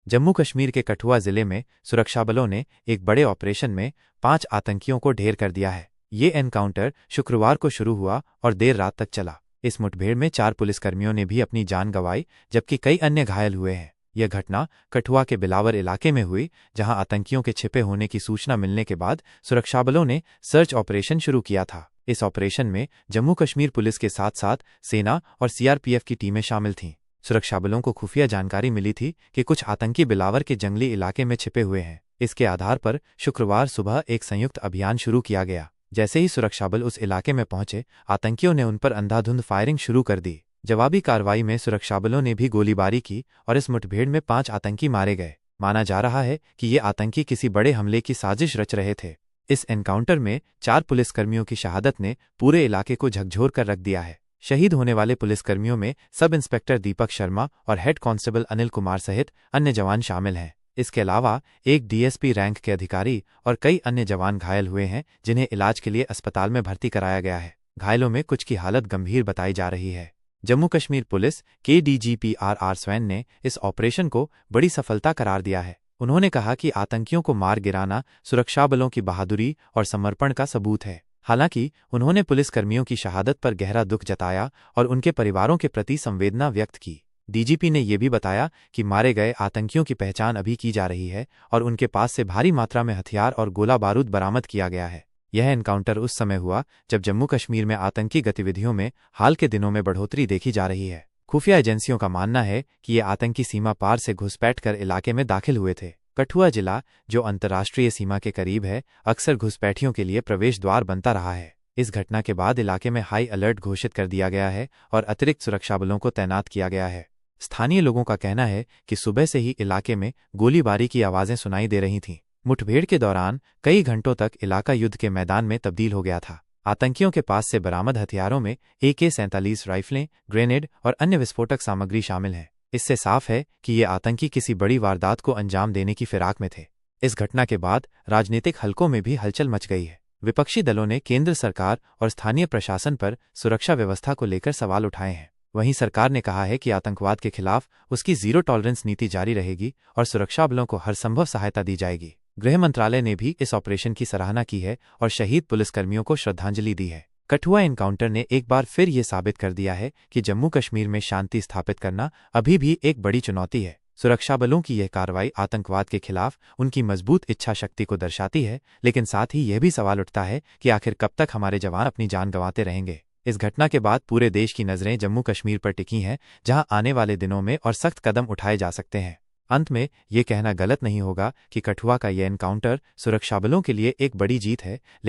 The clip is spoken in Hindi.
जम्मू कश्मीर के कठुआ जिले में सुरक्षा बलों ने एक बड़े ऑपरेशन में 5 आतंकियों को ढेर कर दिया है। ये एनकाउंटर शुक्रवार को शुरू हुआ और देर रात तक चला। इस मुठभेड़ में 4 पुलिसकर्मियों ने भी अपनी जान गंवाई, जबकि कई अन्य घायल हुए हैं। यह घटना कठुआ के बिलावर इलाके में हुई, जहां आतंकियों के छिपे होने की सूचना मिलने के बाद सुरक्षा बलों ने सर्च ऑपरेशन शुरू किया था। इस ऑपरेशन में जम्मू कश्मीर पुलिस के साथ साथ सेना और सीआरपीएफ की टीमें शामिल थीं। सुरक्षा बलों को खुफिया जानकारी मिली थी कि कुछ आतंकी बिलावर के जंगली इलाके में छिपे हुए हैं। इसके आधार पर शुक्रवार सुबह एक संयुक्त अभियान शुरू किया गया। जैसे ही सुरक्षा बल उस इलाके में पहुंचे, आतंकियों ने उन पर अंधाधुंध फायरिंग शुरू कर दी। जवाबी कार्रवाई में सुरक्षा बलों ने भी गोलीबारी की और इस मुठभेड़ में 5 आतंकी मारे गए। माना जा रहा है कि ये आतंकी किसी बड़े हमले की साजिश रच रहे थे। इस एनकाउंटर में 4 पुलिसकर्मियों की शहादत ने पूरे इलाके को झकझोर कर रख दिया है। शहीद होने वाले पुलिसकर्मियों में सब इंस्पेक्टर दीपक शर्मा और हेड कांस्टेबल अनिल कुमार सहित अन्य जवान शामिल हैं। इसके अलावा एक डीएसपी रैंक के अधिकारी और कई अन्य जवान घायल हुए हैं, जिन्हें इलाज के लिए अस्पताल में भर्ती कराया गया है। घायलों में कुछ की हालत गंभीर बताई जा रही है। जम्मू कश्मीर पुलिस के डीजीपी आर स्वैन ने इस ऑपरेशन को बड़ी सफलता करार दिया है। उन्होंने कहा कि आतंकियों को मार गिराना सुरक्षा बलों की बहादुरी और समर्पण का सबूत है। हालांकि उन्होंने पुलिसकर्मियों की शहादत पर गहरा दुख जताया और उनके परिवारों के प्रति संवेदना व्यक्त की। डीजीपी ने यह भी बताया कि मारे गए आतंकियों की पहचान अभी की जा रही है और उनके पास से भारी मात्रा में हथियार और गोला बारूद बरामद किया गया है। यह एनकाउंटर उस समय हुआ जब जम्मू कश्मीर में आतंकी गतिविधियों में हाल के दिनों में बढ़ोतरी देखी जा रही है। खुफिया एजेंसियों का मानना है कि ये आतंकी सीमा पार से घुसपैठ कर इलाके में दाखिल हुए थे। कठुआ जिला, जो अंतर्राष्ट्रीय सीमा के करीब है, अक्सर घुसपैठियों के लिए प्रवेश द्वार बनता रहा है। इस घटना के बाद इलाके में हाई अलर्ट घोषित कर दिया गया है और अतिरिक्त सुरक्षा बलों को तैनात किया गया है। स्थानीय लोगों का कहना है कि सुबह से ही इलाके में गोलीबारी की आवाजें सुनाई दे रही थीं। मुठभेड़ के दौरान कई घंटों तक इलाका युद्ध के मैदान में तब्दील हो गया था। आतंकियों के पास से बरामद हथियारों में AK-47 राइफलें, ग्रेनेड और अन्य विस्फोटक सामग्री शामिल है। इससे साफ है कि ये आतंकी किसी बड़ी वारदात को अंजाम देने की फिराक में थे। इस घटना के बाद राजनीतिक हलकों में भी हलचल मच गई है। विपक्षी दलों ने केंद्र सरकार और स्थानीय प्रशासन पर सुरक्षा व्यवस्था को लेकर सवाल उठाए हैं। वहीं सरकार ने कहा है कि आतंकवाद के खिलाफ उसकी जीरो टॉलरेंस नीति जारी रहेगी और सुरक्षा बलों को हर संभव सहायता दी जाएगी। गृह मंत्रालय ने भी इस ऑपरेशन की सराहना की है और शहीद पुलिसकर्मियों को श्रद्धांजलि दी है। कठुआ एनकाउंटर ने एक बार फिर ये साबित कर दिया है कि जम्मू कश्मीर में शांति स्थापित करना अभी भी एक बड़ी चुनौती है। सुरक्षा बलों की यह कार्रवाई आतंकवाद के खिलाफ उनकी मजबूत इच्छा शक्ति को दर्शाती है, लेकिन साथ ही यह भी सवाल उठता है कि आखिर कब तक हमारे जवान अपनी जान गंवाते रहेंगे। इस घटना के बाद पूरे देश की नजरें जम्मू कश्मीर पर टिकी हैं, जहां आने वाले दिनों में और सख्त कदम उठाए जा सकते हैं। अंत में ये कहना गलत नहीं होगा कि कठुआ का यह एनकाउंटर सुरक्षा बलों के लिए एक बड़ी जीत है।